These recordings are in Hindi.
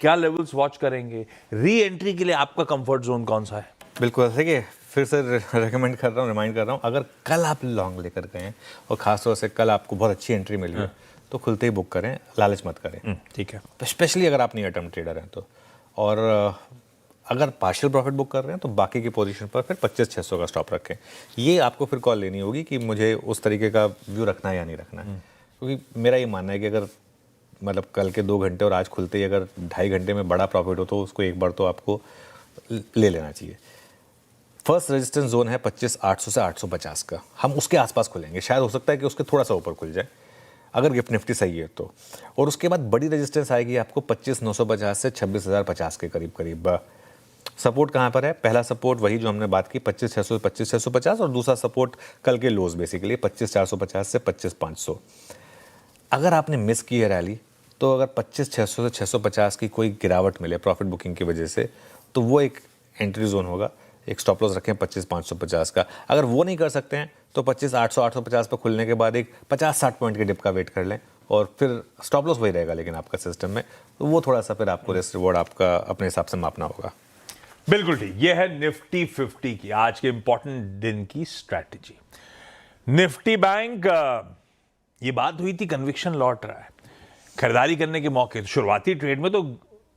क्या लेवल्स वॉच करेंगे, री एंट्री के लिए आपका कंफर्ट जोन कौन सा है? बिल्कुल, देखिए फिर से रेकमेंड कर रहा हूँ, रिमाइंड कर रहा हूँ, अगर कल आप लॉन्ग लेकर गए हैं और ख़ासतौर से कल आपको बहुत अच्छी एंट्री मिली है तो खुलते ही बुक करें, लालच मत करें। ठीक है। स्पेशली अगर आप नियर टर्म ट्रेडर हैं तो। और अगर पार्शियल प्रॉफिट बुक कर रहे हैं तो बाकी की पोजीशन पर फिर 25,600 का स्टॉप रखें। ये आपको फिर कॉल लेनी होगी कि मुझे उस तरीके का व्यू रखना है या नहीं रखना है, क्योंकि मेरा ये मानना है कि अगर मतलब कल के 2 घंटे और आज खुलते ही अगर 2.5 घंटे में बड़ा प्रॉफिट हो तो उसको एक बार तो आपको ले लेना चाहिए। फर्स्ट रेजिस्टेंस जोन है 25,800 से 850 का, हम उसके आसपास खुलेंगे, शायद हो सकता है कि उसके थोड़ा सा ऊपर खुल जाए अगर गिफ्ट निफ्टी सही है तो। और उसके बाद बड़ी रेजिस्टेंस आएगी आपको 25,950 से 26,050 के करीब करीब। सपोर्ट कहाँ पर है? पहला सपोर्ट वही जो हमने बात की 25,600 से 25,650, और दूसरा सपोर्ट कल के लोज बेसिकली 25,450 से 25,500। अगर आपने मिस की है रैली तो अगर 25,600 से 650 की कोई गिरावट मिले प्रॉफिट बुकिंग की वजह से तो वो एक एंट्री जोन होगा। एक स्टॉप लॉस रखें 25,550 का। अगर वो नहीं कर सकते हैं तो 25,800 850 पर खुलने के बाद एक 50-60 पॉइंट के डिप का वेट कर लें और फिर स्टॉप लॉस वही रहेगा लेकिन आपका सिस्टम में, तो वो थोड़ा सा फिर आपको रिस्क रिवॉर्ड आपका अपने हिसाब से मापना होगा। बिल्कुल ठीक। ये है निफ्टी 50 की आज के इंपॉर्टेंट दिन की स्ट्रैटेजी। निफ्टी बैंक, ये बात हुई थी, कन्विक्शन लौट रहा है, खरीदारी करने के मौके। शुरुआती ट्रेड में तो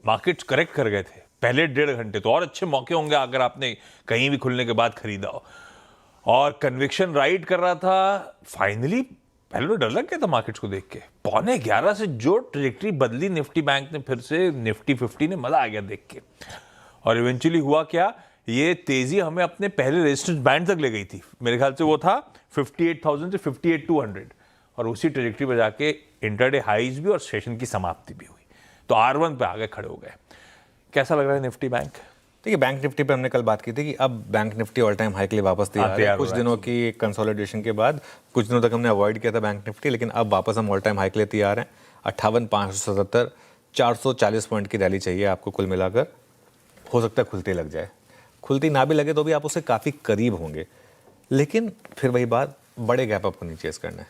मार्केट्स करेक्ट कर गए थे, पहले 1.5 घंटे तो और अच्छे मौके होंगे अगर आपने कहीं भी खुलने के बाद खरीदा हो। और कन्विक्शन राइड कर रहा था। फाइनली पहले तो डर लग गया था मार्केट्स को देख के, 11:15 से जो ट्रेजेक्टरी बदली निफ्टी बैंक ने, फिर से निफ्टी 50 ने, मजा आ गया देख के। और इवेंचुअली हुआ क्या, ये तेजी हमें अपने पहले रेजिस्टेंस बैंड तक ले गई थी। मेरे ख्याल से वो था 58,000 से 58,200, और उसी ट्रेजेक्टरी पर जाके इंटरडे हाईज भी और सेशन की समाप्ति भी हुई, तो R1 पे आगे खड़े हो गए। कैसा लग रहा है निफ्टी बैंक? देखिए बैंक निफ्टी पे हमने कल बात की थी कि अब bank Nifty all time high के लिए वापस तैयार है। कुछ दिनों की कंसोलिडेशन के बाद कुछ दिनों तक हमने अवॉइड किया था बैंक निफ्टी, लेकिन अब वापस हम ऑल टाइम हाई के लिए तैयार हैं। 58,577, 440 पॉइंट की रैली चाहिए आपको कुल मिलाकर। हो सकता है खुलते लग जाए, खुलती ना भी लगे तो भी आप उससे काफ़ी करीब होंगे, लेकिन फिर वही बात, बड़े गैप अप को नहीं चेस करना है।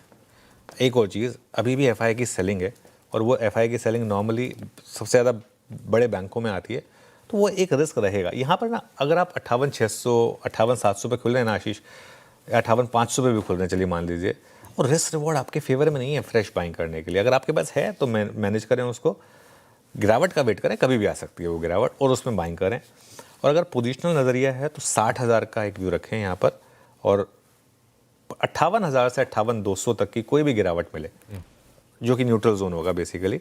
एक और चीज़, अभी भी एफआई की सेलिंग है, और वो एफआई की सेलिंग नॉर्मली सबसे ज़्यादा बड़े बैंकों में आती है, तो वो एक रिस्क रहेगा यहाँ पर ना। अगर आप 58,600 58,700 पे खुल रहे हैं ना आशीष, 58,500 पे भी खुल रहे हैं चलिए मान लीजिए, और रिस्क रिवॉर्ड आपके फेवर में नहीं है फ्रेश बाइंग करने के लिए। अगर आपके पास है तो मैनेज करें उसको, गिरावट का वेट करें, कभी भी आ सकती है वो गिरावट, और उसमें बाइंग करें। और अगर पोजिशनल नज़रिया है तो 60,000 का एक व्यू रखें यहाँ पर, और 58,000 से 58,200 तक की कोई भी गिरावट मिले जो कि न्यूट्रल जोन होगा बेसिकली,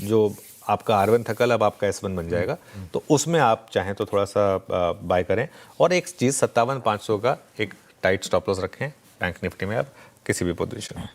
जो आपका R1 था कल अब आपका S1 बन जाएगा, तो उसमें आप चाहें तो थोड़ा सा बाय करें। और एक चीज़ 57,500 का एक टाइट स्टॉप लॉस रखें बैंक निफ्टी में आप किसी भी पोजीशन में।